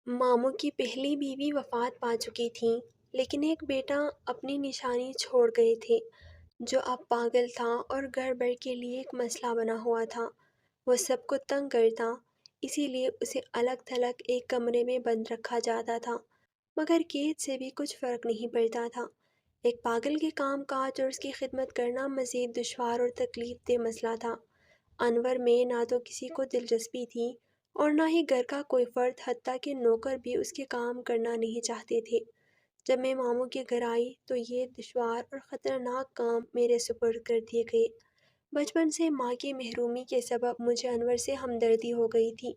ماموں کی پہلی بیوی وفات پا چکی تھی، لیکن ایک بیٹا اپنی نشانی چھوڑ گئے تھے جو اب پاگل تھا اور گھر بھر کے لیے ایک مسئلہ بنا ہوا تھا۔ وہ سب کو تنگ کرتا، اسی لیے اسے الگ تھلگ ایک کمرے میں بند رکھا جاتا تھا، مگر قید سے بھی کچھ فرق نہیں پڑتا تھا۔ ایک پاگل کے کام کاج اور اس کی خدمت کرنا مزید دشوار اور تکلیف دہ مسئلہ تھا۔ انور میں نہ تو کسی کو دلچسپی تھی اور نہ ہی گھر کا کوئی فرد، حتیٰ کہ نوکر بھی اس کے کام کرنا نہیں چاہتے تھے۔ جب میں ماموں کے گھر آئی تو یہ دشوار اور خطرناک کام میرے سپرد کر دیے گئے۔ بچپن سے ماں کی محرومی کے سبب مجھے انور سے ہمدردی ہو گئی تھی۔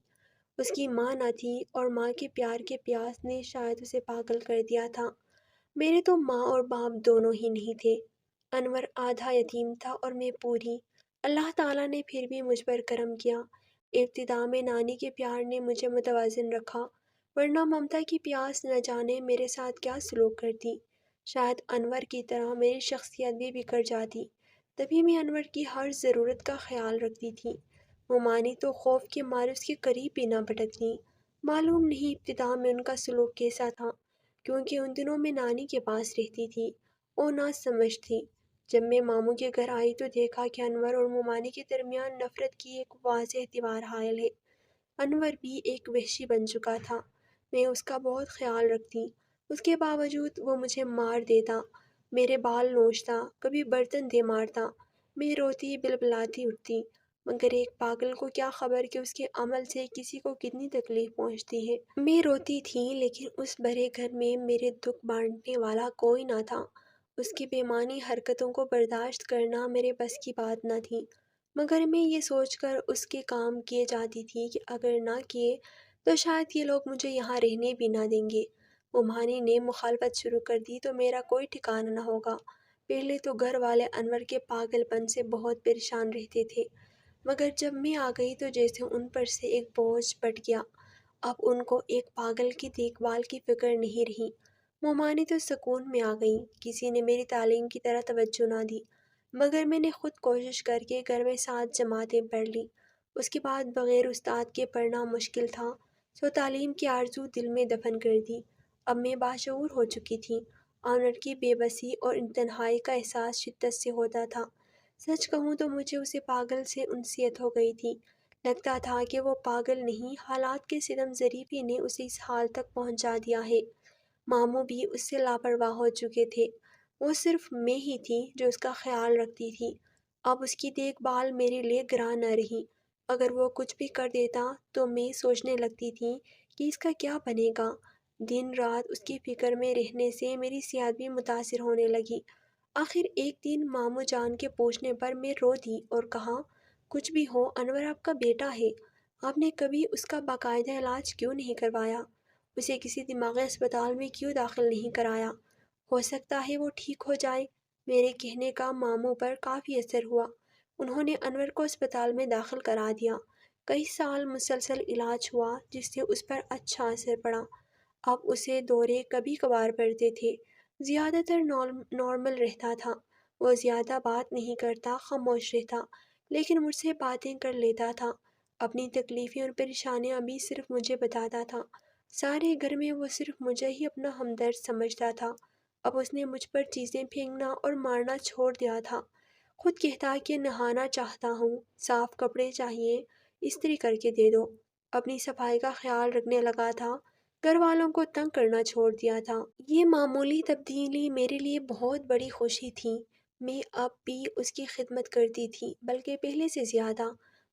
اس کی ماں نہ تھی اور ماں کے پیار کے پیاس نے شاید اسے پاگل کر دیا تھا۔ میرے تو ماں اور باپ دونوں ہی نہیں تھے۔ انور آدھا یتیم تھا اور میں پوری۔ اللہ تعالیٰ نے پھر بھی مجھ پر کرم کیا۔ ابتدا میں نانی کے پیار نے مجھے متوازن رکھا، ورنہ ممتا کی پیاس نہ جانے میرے ساتھ کیا سلوک کرتی۔ شاید انور کی طرح میری شخصیت بھی بگڑ جاتی، تبھی میں انور کی ہر ضرورت کا خیال رکھتی تھی۔ ممانی تو خوف کے مارے اس کے قریب بھی نہ بھٹکتی۔ معلوم نہیں ابتدا میں ان کا سلوک کیسا تھا، کیونکہ ان دنوں میں نانی کے پاس رہتی تھی اور نہ سمجھ تھی۔ جب میں ماموں کے گھر آئی تو دیکھا کہ انور اور ممانی کے درمیان نفرت کی ایک واضح دیوار حائل ہے۔ انور بھی ایک وحشی بن چکا تھا۔ میں اس کا بہت خیال رکھتی، اس کے باوجود وہ مجھے مار دیتا، میرے بال نوچتا، کبھی برتن دے مارتا۔ میں روتی بلبلاتی اٹھتی، مگر ایک پاگل کو کیا خبر کہ اس کے عمل سے کسی کو کتنی تکلیف پہنچتی ہے۔ میں روتی تھی، لیکن اس بھرے گھر میں میرے دکھ بانٹنے والا کوئی نہ تھا۔ اس کی بےمانی حرکتوں کو برداشت کرنا میرے بس کی بات نہ تھی، مگر میں یہ سوچ کر اس کے کام کیے جاتی تھی کہ اگر نہ کیے تو شاید یہ لوگ مجھے یہاں رہنے بھی نہ دیں گے۔ ممانی نے مخالفت شروع کر دی تو میرا کوئی ٹھکانہ نہ ہوگا۔ پہلے تو گھر والے انور کے پاگل پن سے بہت پریشان رہتے تھے، مگر جب میں آ گئی تو جیسے ان پر سے ایک بوجھ پھٹ گیا۔ اب ان کو ایک پاگل کی دیکھ بھال کی فکر نہیں رہی۔ ممانی تو سکون میں آ گئی، کسی نے میری تعلیم کی طرح توجہ نہ دی، مگر میں نے خود کوشش کر کے گھر میں 7 جماعتیں پڑھ لی۔ اس کے بعد بغیر استاد کے پڑھنا مشکل تھا، سو تعلیم کی آرزو دل میں دفن کر دی۔ اب میں باشعور ہو چکی تھی۔ انور کی بے بسی اور تنہائی کا احساس شدت سے ہوتا تھا۔ سچ کہوں تو مجھے اسے پاگل سے انسیت ہو گئی تھی۔ لگتا تھا کہ وہ پاگل نہیں، حالات کے ستم ظریفی نے اسے اس حال تک پہنچا دیا ہے۔ ماموں بھی اس سے لاپرواہ ہو چکے تھے، وہ صرف میں ہی تھی جو اس کا خیال رکھتی تھی۔ اب اس کی دیکھ بھال میرے لیے گراں نہ رہی۔ اگر وہ کچھ بھی کر دیتا تو میں سوچنے لگتی تھی کہ اس کا کیا بنے گا۔ دن رات اس کی فکر میں رہنے سے میری صحت بھی متاثر ہونے لگی۔ آخر ایک دن ماموں جان کے پوچھنے پر میں رو دی اور کہا، کچھ بھی ہو انور آپ کا بیٹا ہے، آپ نے کبھی اس کا باقاعدہ علاج کیوں نہیں کروایا؟ اسے کسی دماغی اسپتال میں کیوں داخل نہیں کرایا؟ ہو سکتا ہے وہ ٹھیک ہو جائے۔ میرے کہنے کا ماموں پر کافی اثر ہوا۔ انہوں نے انور کو اسپتال میں داخل کرا دیا۔ کئی سال مسلسل علاج ہوا جس سے اس پر اچھا اثر پڑا۔ اب اسے دورے کبھی کبھار پڑتے تھے، زیادہ تر نارمل رہتا تھا۔ وہ زیادہ بات نہیں کرتا، خاموش رہتا، لیکن مجھ سے باتیں کر لیتا تھا۔ اپنی تکلیفیں اور پریشانیاں بھی صرف مجھے بتاتا تھا۔ سارے گھر میں وہ صرف مجھے ہی اپنا ہمدرد سمجھتا تھا۔ اب اس نے مجھ پر چیزیں پھینکنا اور مارنا چھوڑ دیا تھا۔ خود کہتا کہ نہانا چاہتا ہوں، صاف کپڑے چاہیے، استری کر کے دے دو۔ اپنی صفائی کا خیال رکھنے لگا تھا، گھر والوں کو تنگ کرنا چھوڑ دیا تھا۔ یہ معمولی تبدیلی میرے لیے بہت بڑی خوشی تھی۔ میں اب بھی اس کی خدمت کرتی تھی، بلکہ پہلے سے زیادہ۔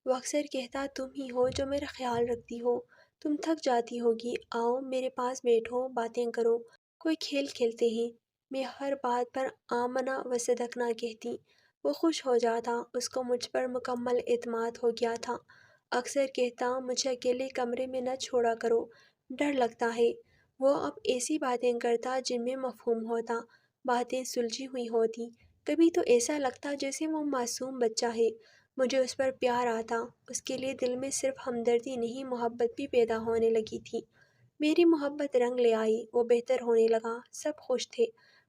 وہ اکثر کہتا، تم ہی ہو جو میرا خیال رکھتی ہو، تم تھک جاتی ہوگی، آؤ میرے پاس بیٹھو، باتیں کرو، کوئی کھیل کھیلتے ہیں۔ میں ہر بات پر آمنا و صدقنا کہتی۔ وہ خوش ہو جاتا، اس کو مجھ پر مکمل اعتماد ہو گیا تھا۔ اکثر کہتا، مجھے اکیلے کمرے میں نہ چھوڑا کرو، ڈر لگتا ہے۔ وہ اب ایسی باتیں کرتا جن میں مفہوم ہوتا، باتیں سلجھی ہوئی ہوتی۔ کبھی تو ایسا لگتا جیسے وہ معصوم بچہ ہے۔ مجھے اس پر پیار آتا، اس کے لیے دل میں صرف ہمدردی نہیں محبت بھی پیدا ہونے لگی تھی۔ میری محبت رنگ لے آئی، وہ بہتر ہونے لگا، سب خوش تھے،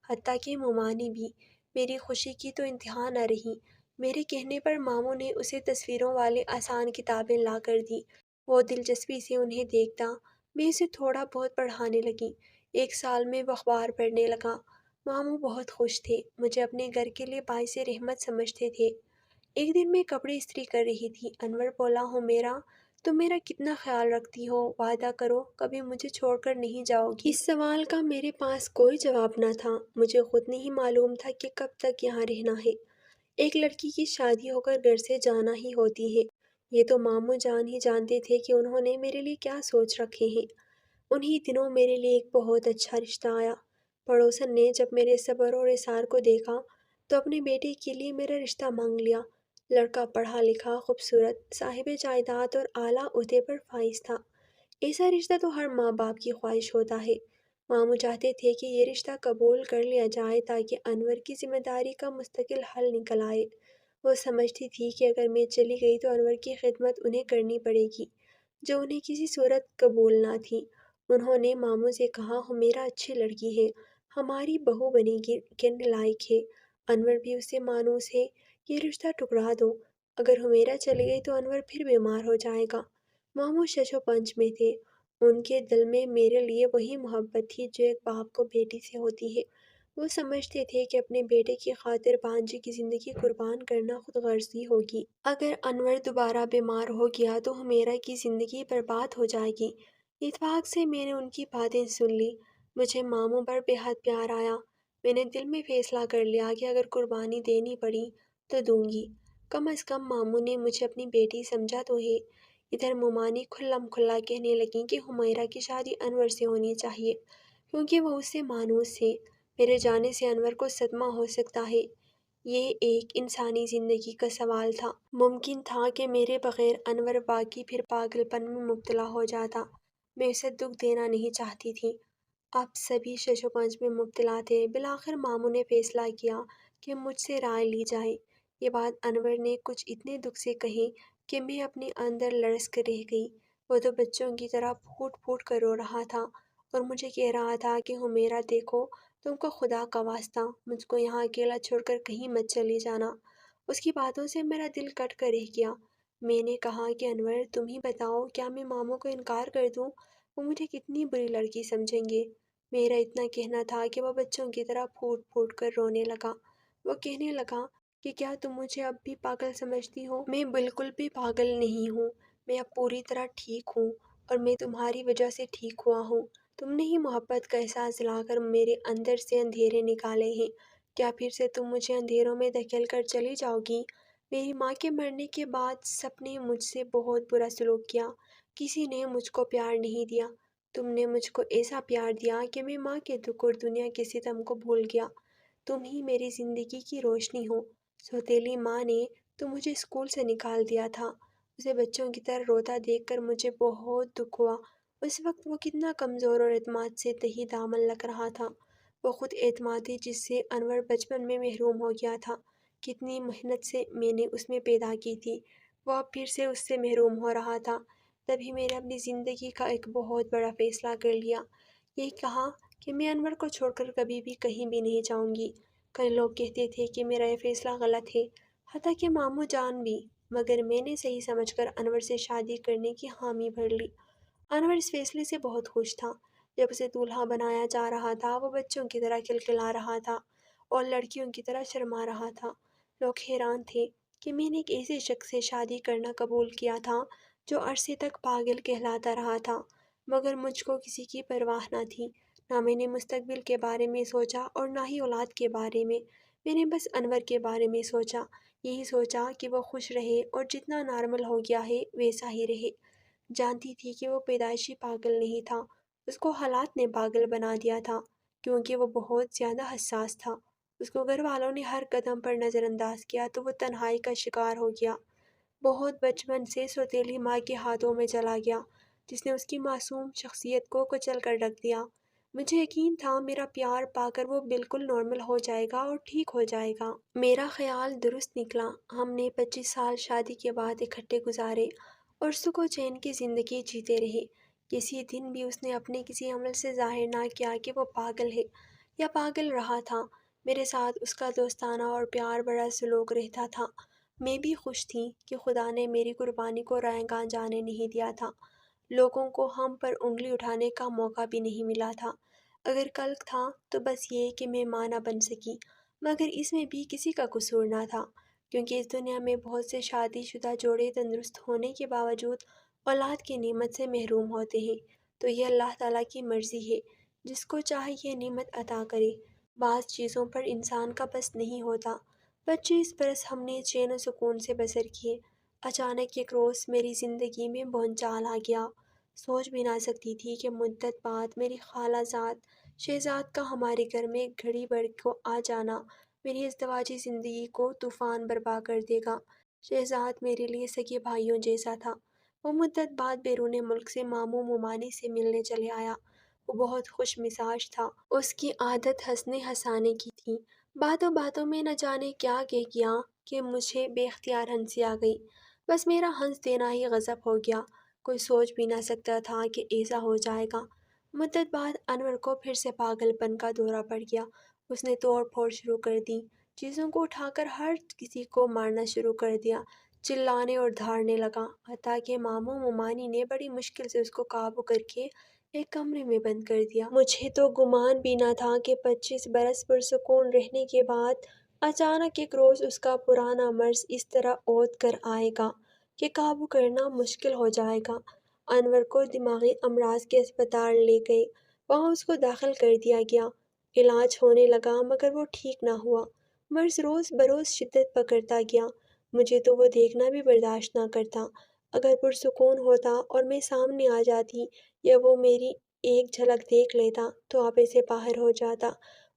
حتیٰ کہ ممانی بھی۔ میری خوشی کی تو انتہا نہ رہی۔ میرے کہنے پر ماموں نے اسے تصویروں والی آسان کتابیں لا کر دی۔ وہ دلچسپی سے انہیں دیکھتا، میں اسے تھوڑا بہت پڑھانے لگی۔ ایک سال میں وہ اخبار پڑھنے لگا۔ ماموں بہت خوش تھے، مجھے اپنے گھر کے لیے باعث رحمت سمجھتے تھے۔ ایک دن میں کپڑے استری کر رہی تھی، انور بولا، ہو میرا، تم میرا کتنا خیال رکھتی ہو، وعدہ کرو کبھی مجھے چھوڑ کر نہیں جاؤ گی۔ اس سوال کا میرے پاس کوئی جواب نہ تھا، مجھے خود نہیں معلوم تھا کہ کب تک یہاں رہنا ہے۔ ایک لڑکی کی شادی ہو کر گھر سے جانا ہی ہوتی ہے، یہ تو ماموں جان ہی جانتے تھے کہ انہوں نے میرے لیے کیا سوچ رکھے ہیں۔ انہی دنوں میرے لیے ایک بہت اچھا رشتہ آیا۔ پڑوسن نے جب میرے صبر اور اصرار کو دیکھا تو اپنے بیٹے کے لیے میرا رشتہ مانگ لیا۔ لڑکا پڑھا لکھا، خوبصورت، صاحب جائیداد اور اعلیٰ عہدے پر فائز تھا۔ ایسا رشتہ تو ہر ماں باپ کی خواہش ہوتا ہے۔ ماموں چاہتے تھے کہ یہ رشتہ قبول کر لیا جائے تاکہ انور کی ذمہ داری کا مستقل حل نکل آئے۔ وہ سمجھتی تھی کہ اگر میں چلی گئی تو انور کی خدمت انہیں کرنی پڑے گی، جو انہیں کسی صورت قبول نہ تھی۔ انہوں نے ماموں سے کہا، حمیرہ اچھی لڑکی ہے، ہماری بہو بنے گی، کہنے لائق ہے، انور بھی اس سے مانوس ہے، یہ رشتہ ٹکرا دو۔ اگر حمیرہ چلی گئی تو انور پھر بیمار ہو جائے گا۔ ماموں شش و پنج میں تھے، ان کے دل میں میرے لیے وہی محبت تھی جو ایک باپ کو بیٹی سے ہوتی ہے۔ وہ سمجھتے تھے کہ اپنے بیٹے کی خاطر بانجی کی زندگی قربان کرنا خود غرضی ہوگی۔ اگر انور دوبارہ بیمار ہو گیا تو حمیرہ کی زندگی برباد ہو جائے گی۔ اتفاق سے میں نے ان کی باتیں سن لی۔ مجھے ماموں پر بے حد پیار آیا۔ میں نے دل میں فیصلہ کر لیا کہ اگر قربانی دینی پڑی تو دوں گی۔ کم از کم ماموں نے مجھے اپنی بیٹی سمجھا تو ہے۔ ادھر ممانی کھلم کھلا کہنے لگیں کہ حمیرہ کی شادی انور سے ہونی چاہیے کیونکہ وہ اس سے مانوس ہے۔ میرے جانے سے انور کو صدمہ ہو سکتا ہے، یہ ایک انسانی زندگی کا سوال تھا۔ ممکن تھا کہ میرے بغیر انور واقعی پھر پاگل پن میں مبتلا ہو جاتا۔ میں اسے دکھ دینا نہیں چاہتی تھی۔ اب سبھی شش و پنج میں مبتلا تھے۔ بالآخر ماموں نے فیصلہ کیا کہ مجھ سے رائے لی جائے۔ یہ بات انور نے کچھ اتنے دکھ سے کہی کہ میں اپنے اندر لرز کر رہ گئی۔ وہ تو بچوں کی طرح پھوٹ پھوٹ کر رو رہا تھا اور مجھے کہہ رہا تھا کہ حمیرہ دیکھو، تم کو خدا کا واسطہ مجھ کو یہاں اکیلا چھوڑ کر کہیں مت چلی جانا۔ اس کی باتوں سے میرا دل کٹ کر رہ گیا۔ میں نے کہا کہ انور تم ہی بتاؤ، کیا میں ماموں کو انکار کر دوں؟ وہ مجھے کتنی بری لڑکی سمجھیں گے؟ میرا اتنا کہنا تھا کہ وہ بچوں کی طرح پھوٹ پھوٹ کر رونے لگا۔ وہ کہنے لگا کہ کیا تم مجھے اب بھی پاگل سمجھتی ہو؟ میں بالکل بھی پاگل نہیں ہوں، میں اب پوری طرح ٹھیک ہوں اور میں تمہاری وجہ سے ٹھیک ہوا ہوں۔ تم نے ہی محبت کا احساس دلا کر میرے اندر سے اندھیرے نکالے ہیں۔ کیا پھر سے تم مجھے اندھیروں میں دھکیل کر چلی جاؤ گی؟ میری ماں کے مرنے کے بعد سب نے مجھ سے بہت برا سلوک کیا، کسی نے مجھ کو پیار نہیں دیا۔ تم نے مجھ کو ایسا پیار دیا کہ میں ماں کے دکھ اور دنیا کے ستم کو بھول گیا۔ تم ہی میری زندگی کی روشنی ہو۔ سوتیلی ماں نے تو مجھے اسکول سے نکال دیا تھا۔ اسے بچوں کی طرح روتا دیکھ کر مجھے بہت دکھ ہوا۔ اس وقت وہ کتنا کمزور اور اعتماد سے تہی دامن لگ رہا تھا۔ وہ خود اعتمادی جس سے انور بچپن میں محروم ہو گیا تھا، کتنی محنت سے میں نے اس میں پیدا کی تھی، وہ اب پھر سے اس سے محروم ہو رہا تھا۔ تبھی میں نے اپنی زندگی کا ایک بہت بڑا فیصلہ کر لیا۔ یہ کہا کہ میں انور کو چھوڑ کر کبھی بھی کہیں بھی نہیں جاؤں گی۔ کئی لوگ کہتے تھے کہ میرا یہ فیصلہ غلط ہے، حتیٰ کہ ماموں جان بھی، مگر میں نے صحیح سمجھ کر انور سے شادی کرنے کی حامی بھر لی۔ انور اس فیصلے سے بہت خوش تھا۔ جب اسے دولہا بنایا جا رہا تھا وہ بچوں کی طرح کھلکھلا رہا تھا اور لڑکیوں کی طرح شرما رہا تھا۔ لوگ حیران تھے کہ میں نے ایک ایسے شخص سے شادی کرنا قبول کیا تھا جو عرصے تک پاگل کہلاتا رہا تھا، مگر مجھ کو کسی کی پرواہ نہ تھی۔ نہ میں نے مستقبل کے بارے میں سوچا اور نہ ہی اولاد کے بارے میں نے بس انور کے بارے میں سوچا۔ یہی سوچا کہ وہ خوش رہے اور جتنا نارمل ہو گیا ہے ویسا ہی رہے۔ جانتی تھی کہ وہ پیدائشی پاگل نہیں تھا، اس کو حالات نے پاگل بنا دیا تھا کیونکہ وہ بہت زیادہ حساس تھا۔ اس کو گھر والوں نے ہر قدم پر نظر انداز کیا تو وہ تنہائی کا شکار ہو گیا۔ بہت بچپن سے سوتیلی ماں کے ہاتھوں میں چلا گیا جس نے اس کی معصوم شخصیت کو کچل کر رکھ دیا۔ مجھے یقین تھا میرا پیار پا کر وہ بالکل نارمل ہو جائے گا اور ٹھیک ہو جائے گا۔ میرا خیال درست نکلا۔ ہم نے 25 سال شادی کے بعد اکٹھے گزارے اور سکھ و چین کی زندگی جیتے رہے۔ کسی دن بھی اس نے اپنے کسی عمل سے ظاہر نہ کیا کہ وہ پاگل ہے یا پاگل رہا تھا۔ میرے ساتھ اس کا دوستانہ اور پیار بھرا سلوک رہتا تھا۔ میں بھی خوش تھی کہ خدا نے میری قربانی کو رائیگاں جانے نہیں دیا تھا۔ لوگوں کو ہم پر انگلی اٹھانے کا موقع بھی نہیں ملا تھا۔ اگر کل تھا تو بس یہ کہ میں ماں نہ بن سکی، مگر اس میں بھی کسی کا قصور نہ تھا، کیونکہ اس دنیا میں بہت سے شادی شدہ جوڑے تندرست ہونے کے باوجود اولاد کی نعمت سے محروم ہوتے ہیں۔ تو یہ اللہ تعالیٰ کی مرضی ہے، جس کو چاہے یہ نعمت عطا کرے۔ بعض چیزوں پر انسان کا بس نہیں ہوتا۔ 25 برس ہم نے چین و سکون سے بسر کیے، اچانک ایک روز میری زندگی میں بھونچال آ گیا۔ سوچ بھی نہ سکتی تھی کہ مدت بعد میری خالہ زاد شہزاد کا ہمارے گھر میں گھڑی بڑھ کو آ جانا میری ازدواجی زندگی کو طوفان برپا کر دے گا۔ شہزاد میرے لیے سگے بھائیوں جیسا تھا۔ وہ مدت بعد بیرون ملک سے ماموں ممانی سے ملنے چلے آیا۔ وہ بہت خوش مزاج تھا۔ اس کی عادت ہنسنے ہنسانے کی تھی۔ باتوں باتوں میں نہ جانے کیا کہہ گیا کہ مجھے بے اختیار ہنسی آ گئی۔ بس میرا ہنس دینا ہی غضب ہو گیا۔ کوئی سوچ بھی نہ سکتا تھا کہ ایسا ہو جائے گا۔ مدت بعد انور کو پھر سے پاگل پن کا دورہ پڑ گیا۔ اس نے توڑ پھوڑ شروع کر دی، چیزوں کو اٹھا کر ہر کسی کو مارنا شروع کر دیا، چلانے اور دھاڑنے لگا، حتیٰ کہ ماموں ممانی نے بڑی مشکل سے اس کو قابو کر کے ایک کمرے میں بند کر دیا۔ مجھے تو گمان بھی نہ تھا کہ 25 برس پرسکون رہنے کے بعد اچانک ایک روز اس کا پرانا مرض اس طرح عود کر آئے گا کہ قابو کرنا مشکل ہو جائے گا۔ انور کو دماغی امراض کے اسپتال لے گئے، وہاں اس کو داخل کر دیا گیا۔ علاج ہونے لگا مگر وہ ٹھیک نہ ہوا۔ مرض روز بروز شدت پکڑتا گیا۔ مجھے تو وہ دیکھنا بھی برداشت نہ کرتا۔ اگر پرسکون ہوتا اور میں سامنے آ جاتی یا وہ میری ایک جھلک دیکھ لیتا تو آپے سے باہر ہو جاتا،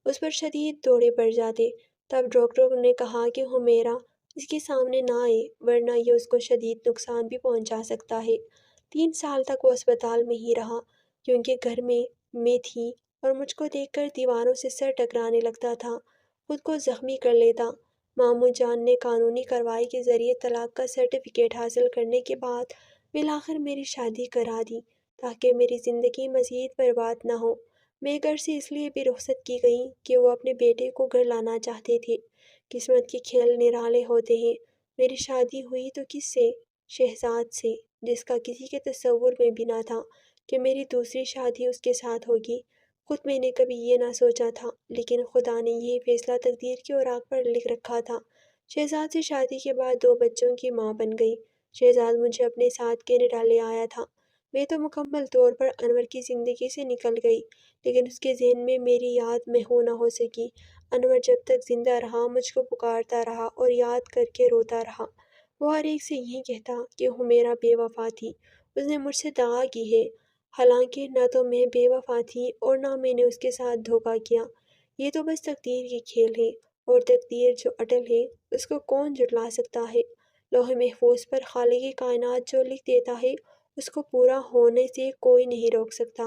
اس پر شدید دوڑے پڑ جاتے۔ تب ڈاکٹروں نے کہا کہ حمیرہ اس کے سامنے نہ آئے ورنہ یہ اس کو شدید نقصان بھی پہنچا سکتا ہے۔ 3 سال تک وہ اسپتال میں ہی رہا، کیونکہ گھر میں تھی اور مجھ کو دیکھ کر دیواروں سے سر ٹکرانے لگتا تھا، خود کو زخمی کر لیتا۔ ماموں جان نے قانونی کارروائی کے ذریعے طلاق کا سرٹیفکیٹ حاصل کرنے کے بعد بالآخر میری شادی کرا دی تاکہ میری زندگی مزید برباد نہ ہو۔ میں گھر سے اس لیے بھی رخصت کی گئی کہ وہ اپنے بیٹے کو گھر لانا چاہتے تھے۔ قسمت کے کھیل نرالے ہوتے ہیں۔ میری شادی ہوئی تو کس سے؟ شہزاد سے، جس کا کسی کے تصور میں بھی نہ تھا کہ میری دوسری شادی اس کے ساتھ ہوگی۔ خود میں نے کبھی یہ نہ سوچا تھا، لیکن خدا نے یہی فیصلہ تقدیر کے اوراق پر لکھ رکھا تھا۔ شہزاد سے شادی کے بعد 2 بچوں کی ماں بن گئی۔ شہزاد مجھے اپنے ساتھ کینیڈا لے آیا تھا۔ میں تو مکمل طور پر انور کی زندگی سے نکل گئی، لیکن اس کے ذہن میں میری یاد محو نہ ہو سکی۔ انور جب تک زندہ رہا مجھ کو پکارتا رہا اور یاد کر کے روتا رہا۔ وہ ہر ایک سے یہی کہتا کہ حمیرہ بے وفا تھی، اس نے مجھ سے دغا کی ہے، حالانکہ نہ تو میں بے وفا تھی اور نہ میں نے اس کے ساتھ دھوکہ کیا۔ یہ تو بس تقدیر کے کھیل ہیں، اور تقدیر جو اٹل ہے اس کو کون جھٹلا سکتا ہے۔ لوح محفوظ پر خالق کائنات جو لکھ دیتا ہے اس کو پورا ہونے سے کوئی نہیں روک سکتا۔